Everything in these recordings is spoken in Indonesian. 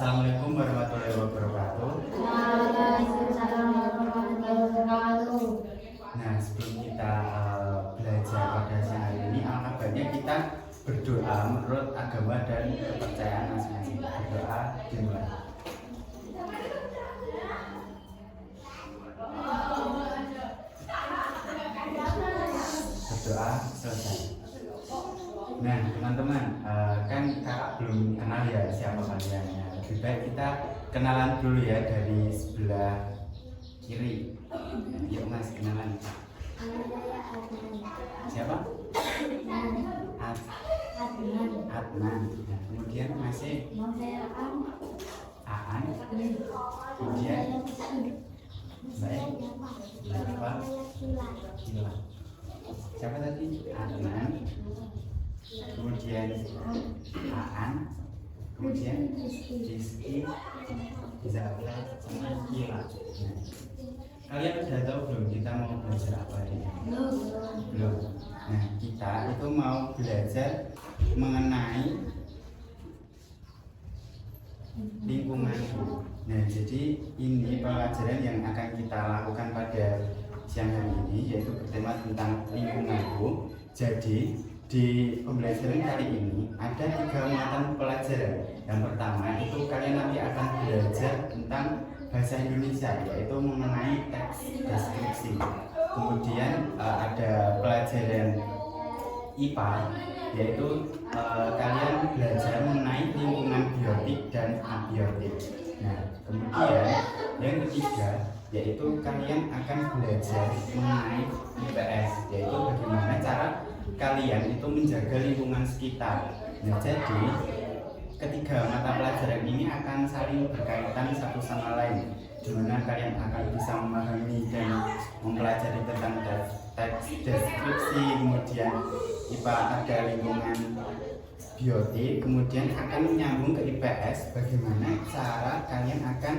Assalamualaikum warahmatullahi wabarakatuh. Waalaikumsalam warahmatullahi wabarakatuh. Nah, sebelum kita belajar pada siang hari ini, alangkah baiknya kita berdoa menurut agama dan kepercayaan masing-masing. Berdoa dimulai. Berdoa selesai. Nah, teman-teman, kan kakak belum kenal ya siapa kalian ya. Lebih baik kita kenalan dulu ya dari sebelah kiri. Yuk mas, kenalan. Siapa? Adnan. Nah, kemudian masih Aan. Kemudian baik. Siapa? Gila. Siapa tadi? Adnan. Kemudian Aan. Kemudian Rizky, Zafra, sama Gila. Nah, kalian udah tahu belum kita mau belajar apa hari ini? Belum. Nah, kita itu mau belajar mengenai lingkungan. Nah, jadi ini pelajaran yang akan kita lakukan pada siang hari ini, yaitu bertema tentang lingkunganku. Jadi di pembelajaran kali ini ada 3 mata pelajaran. Yang pertama itu kalian nanti akan belajar tentang bahasa Indonesia, yaitu mengenai teks deskripsi. Kemudian ada pelajaran IPA, yaitu kalian belajar mengenai lingkungan biotik dan abiotik. Nah, kemudian yang ketiga yaitu kalian akan belajar mengenai IPS, yaitu bagaimana cara kalian itu menjaga lingkungan sekitar. Nah, jadi ketiga mata pelajaran ini akan saling berkaitan satu sama lain, di mana kalian akan bisa memahami dan mempelajari tentang teks deskripsi, kemudian IPA ada lingkungan biotik, kemudian akan menyambung ke IPS bagaimana cara kalian akan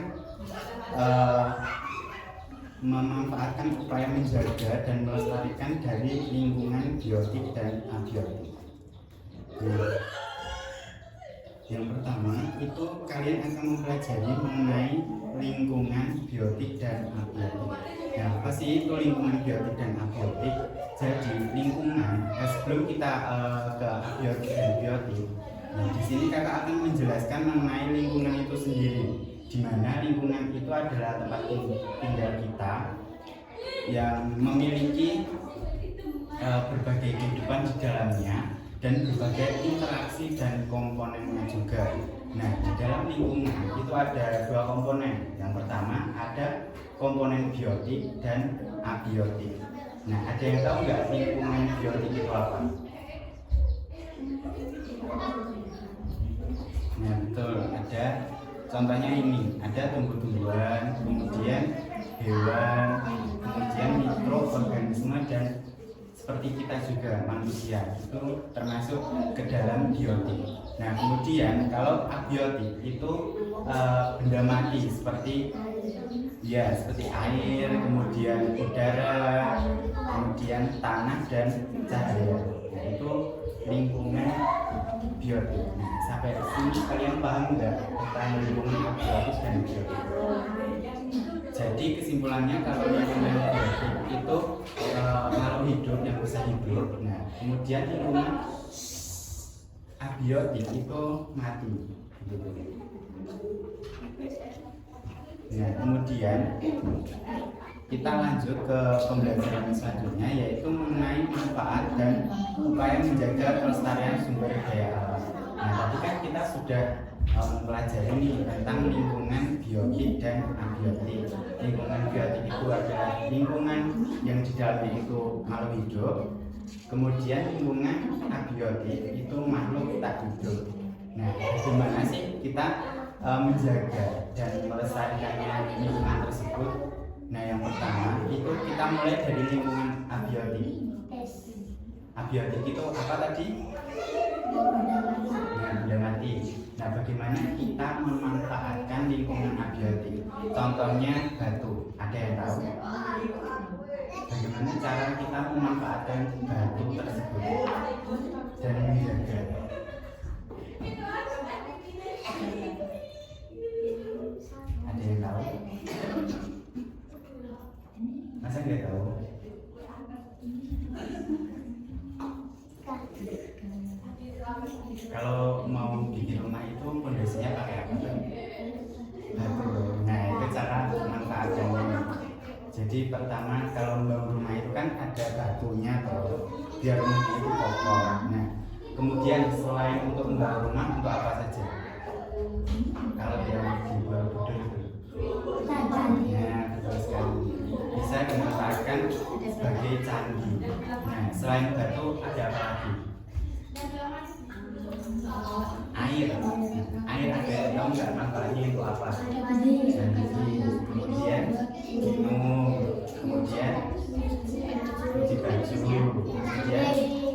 memanfaatkan upaya menjaga dan melestarikan dari lingkungan biotik dan abiotik. Nah, yang pertama itu kalian akan mempelajari mengenai lingkungan biotik dan abiotik. Nah, apa sih itu lingkungan biotik dan abiotik? Jadi lingkungan, sebelum kita ke abiotik dan biotik, nah di sini kakak akan menjelaskan mengenai lingkungan itu sendiri, di mana lingkungan itu adalah tempat tinggal kita yang memiliki berbagai kehidupan di dalamnya dan berbagai interaksi dan komponennya juga. Nah, di dalam lingkungan itu ada 2 komponen. Yang pertama ada komponen biotik dan abiotik. Nah, ada yang tahu nggak lingkungan biotik itu apa? Nah, betul. Ada contohnya ini, ada tumbuh-tumbuhan, kemudian hewan, kemudian mikroorganisme dan seperti kita juga manusia itu termasuk ke dalam biotik. Nah, kemudian kalau abiotik itu benda mati seperti air, kemudian udara, kemudian tanah dan cahaya. Nah, itu lingkungan biotik. Nah, sampai sini kalian paham nggak tentang lingkungan abiotik dan biotik? Jadi kesimpulannya kalau lingkungan biotik itu makhluk hidup yang bisa hidup. Nah, kemudian lingkungan abiotik itu mati. Nah, kemudian kita lanjut ke pembelajaran selanjutnya, yaitu mengenai manfaat dan upaya menjaga kelestarian sumber daya alam. Nah, tadi kan kita sudah mempelajari tentang lingkungan biotik dan abiotik. Lingkungan biotik itu adalah lingkungan yang di dalamnya itu makhluk hidup. Kemudian lingkungan abiotik itu makhluk tak hidup. Nah, bagaimana sih kita menjaga dan melestarikannya lingkungan tersebut? Nah, yang pertama itu kita mulai dari lingkungan abiotik. Abiotik itu apa tadi? Nah, benda mati. Nah, bagaimana kita memanfaatkan lingkungan abiotik? Contohnya batu. Ada yang tahu? Bagaimana cara kita memanfaatkan batu tersebut dan menjaga? Jadi pertama kalau membangun rumah itu kan ada batunya toh, biar rumahnya itu kokoh. Nah, kemudian selain untuk membangun rumah, untuk apa saja? Kalau yang di Borobudur itu, ya betul sekali. Bisa dimanfaatkan sebagai candi. Nah, selain batu ada apa lagi? Air ada, tahu nggak manfaatnya itu apa? Mandi, kemudian minum, kemudian cuci baju, kemudian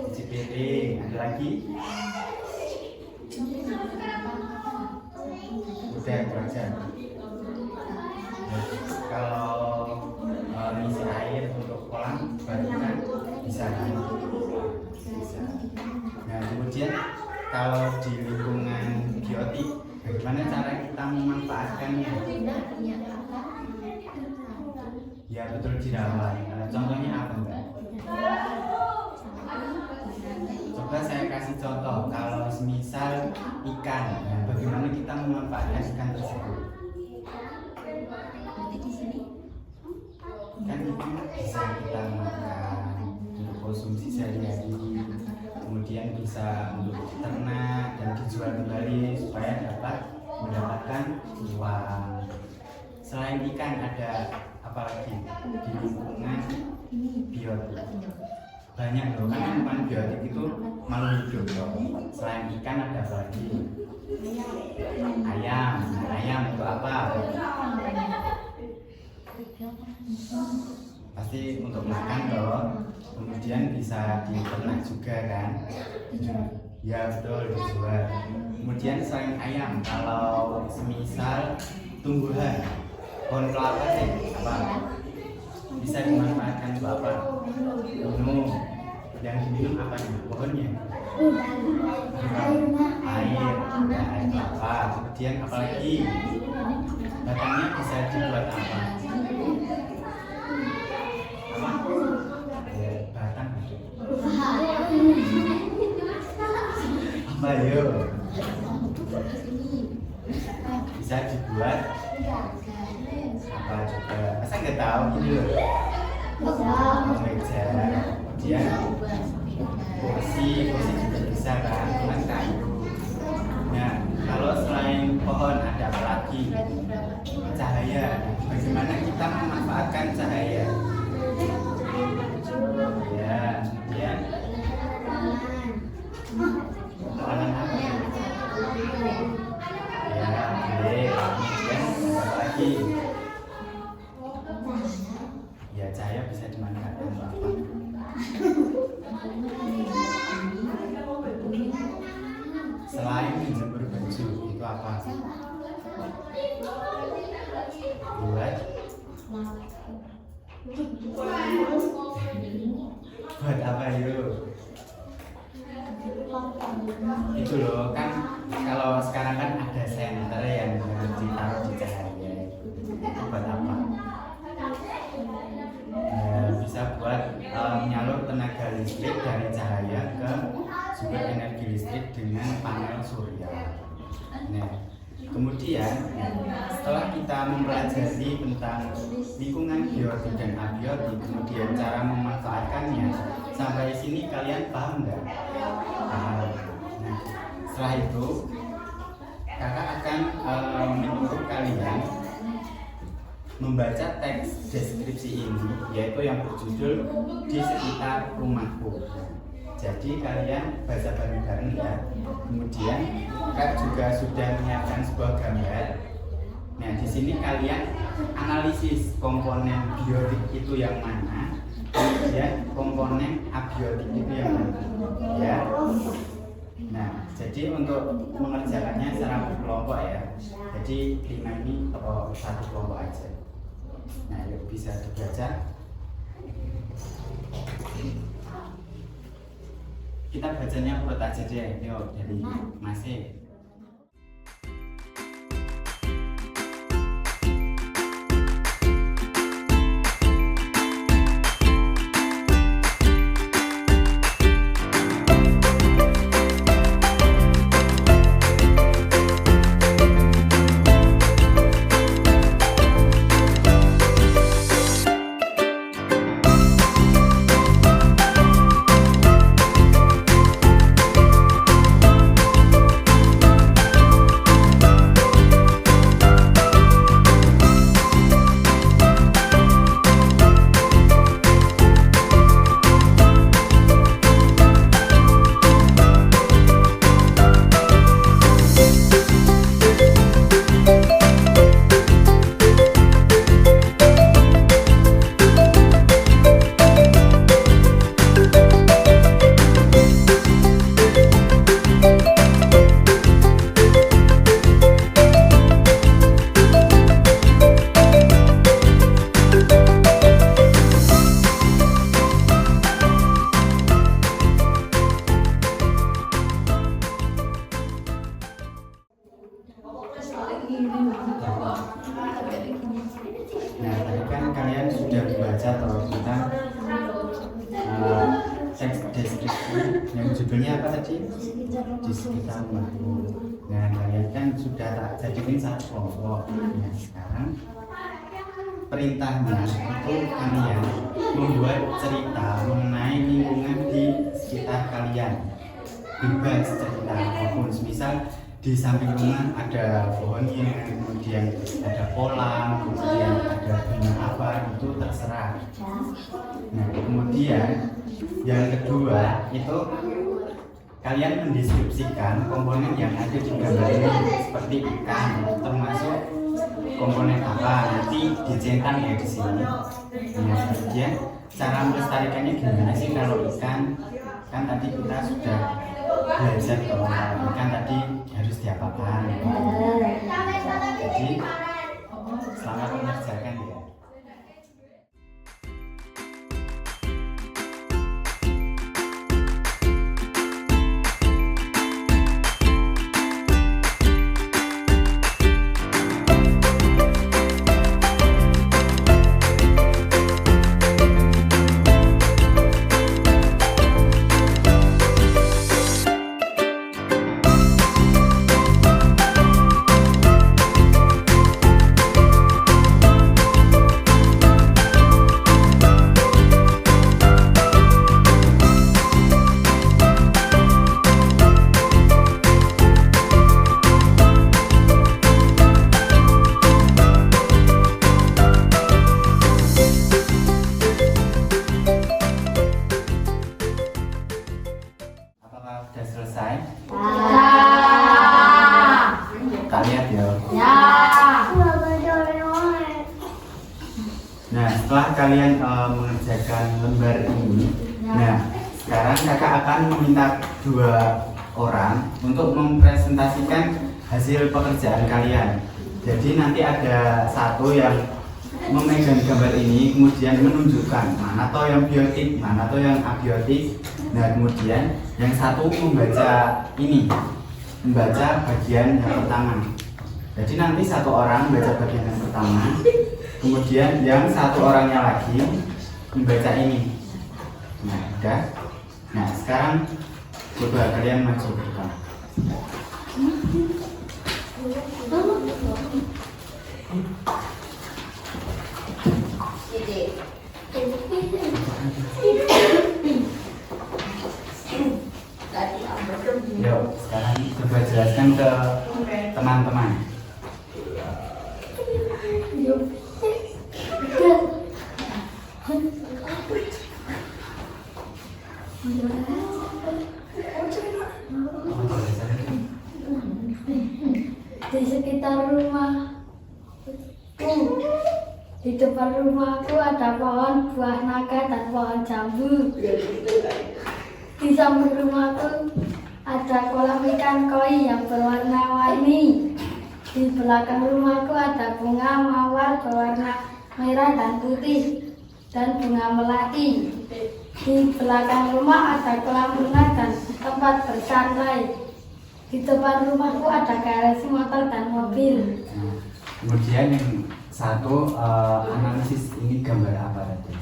cuci piring, ada lagi? Udah itu aja. Kalau ngisi air untuk kolam baru kan bisa kan? Bisa. Nah, kemudian kalau di lingkungan biotik, bagaimana cara kita memanfaatkannya? Ya betul, dirawat. Contohnya apa Mbak? Coba saya kasih contoh. Kalau semisal ikan, nah, bagaimana kita memanfaatkan ikan tersebut? Kan itu bisa kita makan untuk konsumsi sehari-hari, kemudian bisa untuk ternak dan dijual kembali supaya dapat mendapatkan uang. Selain ikan ada apa lagi di lingkungan biotik? Banyak loh, kan lingkungan biotik itu makhluk hidup loh. Selain ikan ada apa lagi? Ayam. Nah, ayam untuk apa? Pasti untuk makan loh. Kemudian bisa diternak juga kan? Ya betul, dijual. Kemudian selain ayam, kalau semisal tumbuhan, pohon kelapa sih apa? Bisa dimanfaatkan untuk apa? Minum. Yang diminum apa nih? Pohonnya? Air kelapa. Kemudian apalagi? Batangnya bisa dibuat apa? Ya, batang apa yo? Bisa dibuat apa juga? Masa nggak tahu ini loh? Meja, kemudian kursi juga bisa kan? Dengan kayu. Nah, kalau selain pohon ada apa lagi? Cahaya. Bagaimana kita memanfaatkan cahaya? Ya, kemudian penerangan apa? Ya, boleh. Kemudian apa lagi? Ya, cahaya bisa dimanfaatkan untuk apa? Selain menjemur baju, itu apa? Buat apa yuk? Itu loh kan, kalau sekarang kan ada senter yang ditaruh di cahaya. Itu buat apa? Bisa buat menyalur tenaga listrik dari cahaya ke sumber energi listrik dengan panel surya. Nah, kemudian setelah kita mempelajari tentang lingkungan biotik dan abiotik, kemudian cara memanfaatkannya, sampai sini kalian paham nggak? Paham. Nah, setelah itu kakak akan menyuruh kalian membaca teks deskripsi ini, yaitu yang berjudul Di Sekitar Rumahku. Jadi kalian baca bareng-bareng ya. Kemudian kak juga sudah menyiapkan sebuah gambar. Nah, di sini kalian analisis komponen biotik itu yang mana, kemudian komponen abiotik itu yang mana. Ya. Nah, jadi untuk mengerjakannya secara berkelompok ya. Jadi 5 ini satu kelompok aja. Nah, yuk bisa dibaca. Kita bacanya urut aja deh, yuk dari Masih. Nah, tadi kan kalian sudah baca toh tentang teks deskripsi yang judulnya apa tadi? Di sekitar rumahku. Nah, kalian kan sudah tak jadikan satu kelompok. Nah, sekarang perintahnya itu kalian membuat cerita mengenai lingkungan di sekitar kalian. Bebas cerita apapun, misal di samping rumah ada pohonnya, kemudian ada kolam, kemudian ada bunga apa, itu terserah. Nah, kemudian yang kedua itu kalian mendeskripsikan komponen yang ada di gambar ini seperti ikan, termasuk komponen apa nanti dicentang ya di sini. Nah, kemudian cara melestarikannya gimana sih kalau ikan? Kan tadi kita sudah belajar bahwa ikan tadi harus diapakan. Jadi selamat mengerjakan ya. Sudah selesai? Tak lihat ya? Nah, setelah kalian mengerjakan lembar ini, nah sekarang kakak akan meminta 2 orang untuk mempresentasikan hasil pekerjaan kalian. Jadi nanti ada satu yang memegang gambar ini, kemudian menunjukkan mana toh yang biotik, mana toh yang abiotik. Nah, kemudian yang satu membaca ini, membaca bagian yang pertama. Jadi nanti satu orang membaca bagian yang pertama, kemudian yang satu orangnya lagi membaca ini. Nah, udah. Nah, sekarang coba kalian maju ke depan. Yuk, sekarang coba jelaskan ke teman-teman. Di sekitar rumahku, di depan rumahku ada pohon buah naga dan pohon jambu. Di samping rumahku ada kolam ikan koi yang berwarna-warni. Di belakang rumahku ada bunga mawar berwarna merah dan putih dan bunga melati. Di belakang rumah ada kolam renang dan tempat bersantai. Di depan rumahku ada garasi motor dan mobil. Nah, kemudian yang satu analisis ini gambar apa tadi?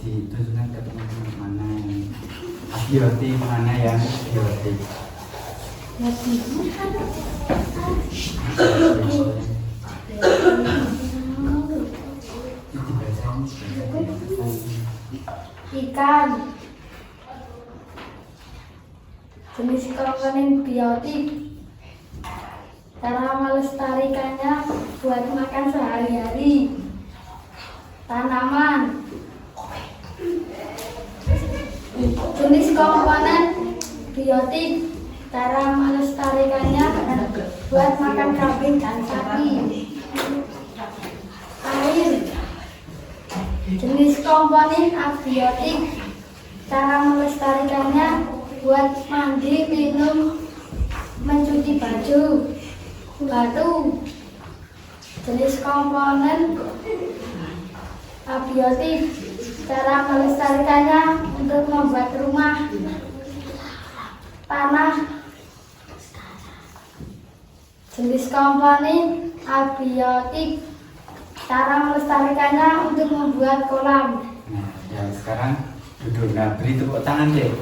Ditunjukkan ke teman-teman mana yang abiotik, mana yang biotik. Ikan, jenis komponen biotik, cara melestarikannya buat makan sehari-hari. Tanaman, jenis komponen biotik, cara melestarikannya buat makan kambing dan sapi. Air, jenis komponen abiotik, cara melestarikannya buat mandi, minum, mencuci baju. Batu, jenis komponen abiotik, cara melestarikannya untuk membuat rumah. Tanah, jenis komponen abiotik, cara melestarikannya untuk membuat kolam. Nah, yang sekarang duduk. Nah, beri tepuk tangan deh.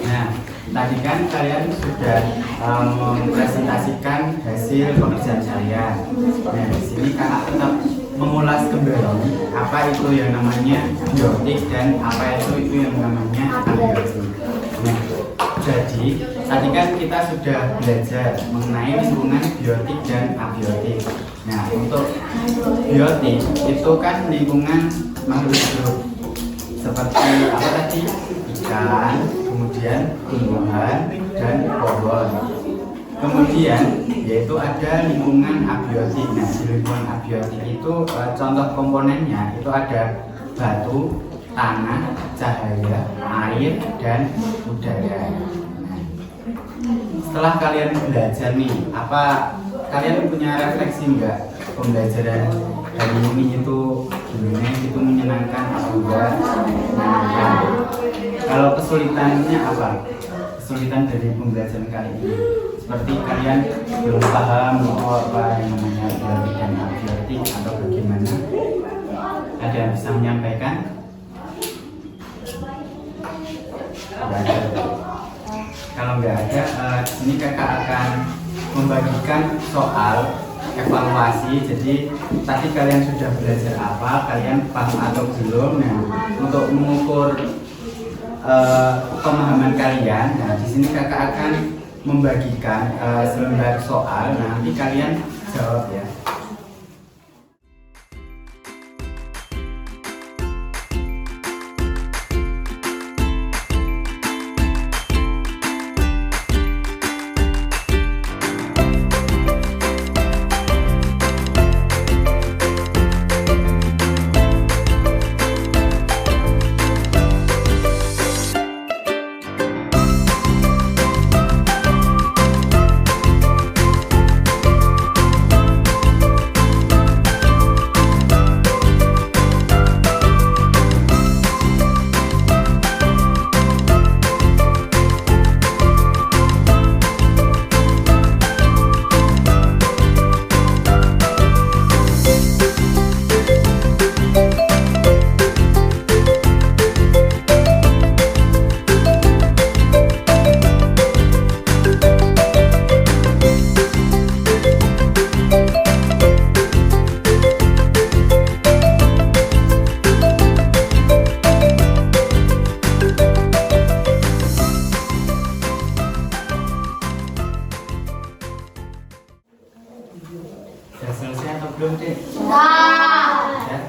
Nah, tadi kan kalian sudah mempresentasikan hasil pekerjaan saya. Nah, di sini kakak tetap mengulas kembali apa itu yang namanya biotik dan apa itu yang namanya abiotik. Nah, jadi tadi kan kita sudah belajar mengenai lingkungan biotik dan abiotik. Nah, untuk biotik itu kan lingkungan makhluk hidup seperti apa tadi? Ikan, kemudian tumbuhan dan pohon. Kemudian yaitu ada lingkungan abiotik. Nah, di lingkungan abiotik itu contoh komponennya itu ada batu, tanah, cahaya, air, dan udara. Nah, setelah kalian belajar nih, apa kalian punya refleksi enggak pembelajaran hari ini itu gimana, itu menyenangkan atau enggak? Menyenangkan. Kalau kesulitannya apa? Kesulitan dari pembelajaran kali ini seperti kalian belum paham apa yang namanya biotik dan abiotik atau bagaimana? Ada yang bisa menyampaikan? Tidak ada. Kalau nggak ada, di sini kakak akan membagikan soal evaluasi. Jadi tadi kalian sudah belajar apa, kalian paham atau belum? Nah, untuk mengukur pemahaman kalian, nah di sini kakak akan membagikan selembar soal. Nah, nanti kalian jawab ya. Sudah selesai atau belum deh? Sudah. Ya?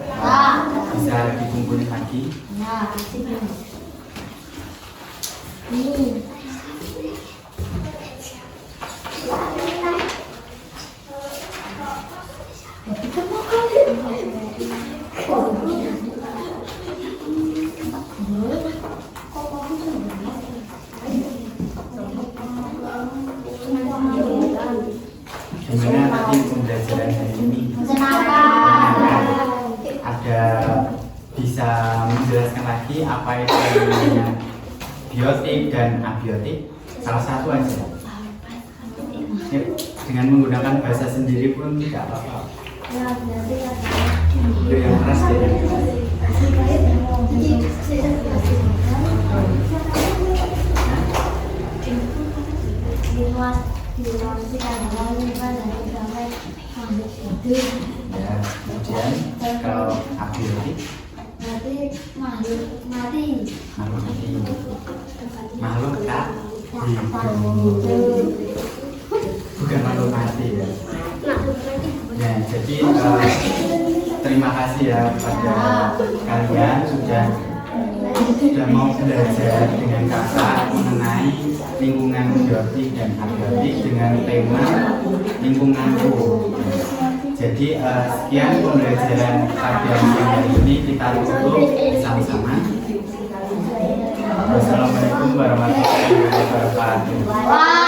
Bisa dikumpulin lagi. Nah, ini. Gimana tadi pembelajaran hari ini? Menyenangkan. Ada bisa menjelaskan lagi apa itu yang namanya biotik dan abiotik? Salah satu aja. Yuk, dengan menggunakan bahasa sendiri pun tidak apa-apa. Itu yang keras ya. Ya, kemudian kalau abiotik makhluk mati. Makhluk tak bukan makhluk mati ya. Ya, jadi terima kasih ya pada kalian sudah mau belajar dengan kakak mengenai lingkungan biotik dan abiotik dengan tema lingkunganku. Jadi sekian pembelajaran pada siang hari ini, kita tutup sama-sama. Wassalamualaikum warahmatullahi wabarakatuh.